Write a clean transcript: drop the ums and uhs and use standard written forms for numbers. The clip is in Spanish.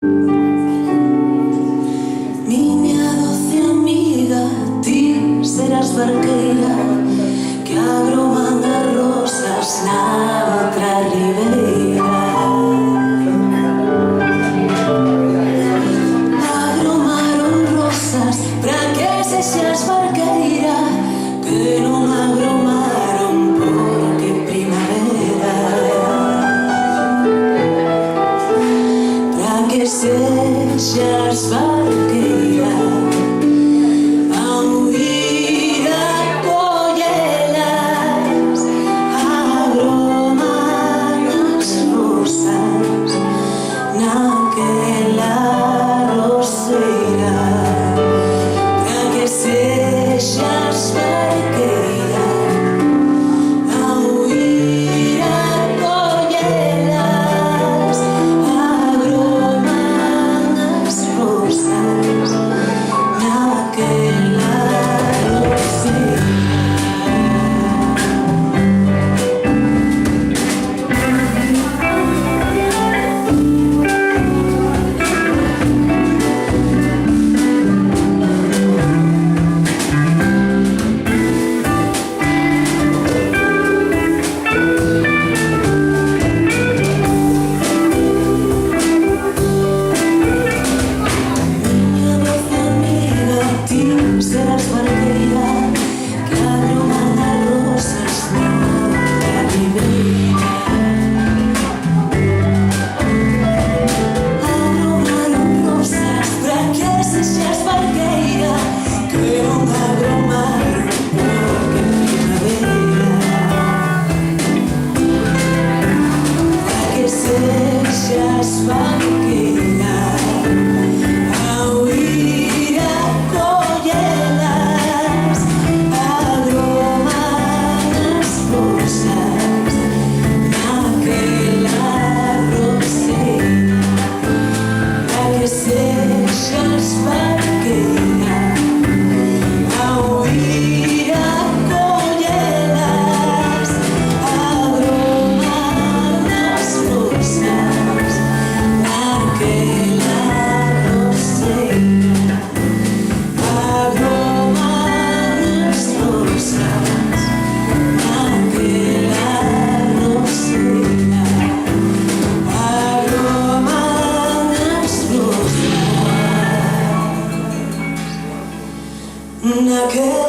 Miña doce amiga, ti serás barqueira que agroman as rosas na outra ribeira. Agromaron rosas para que sexas barqueira, que non agromaron porque primavera. Para que sexas barqueira, ao ir a collelas, agroman as rosas naquela roseira. Para que sexas barqueira, ao ir a collelas, agroman as rosas naquela roseira. Miña doce amiga, ti serás barqueira que agroman as rosas na outra ribeira. Agromaron rosas para que sexas barqueira, que non agromaron porque primavera. Para que sexas barqueira, ao ir a collelas, agroman as rosas naquela roseira. Para que sexas barqueira, ao ir a collelas, agroman as rosas naquela roseira. Agroman as rosas naquela roseira. Agroman as rosas naquela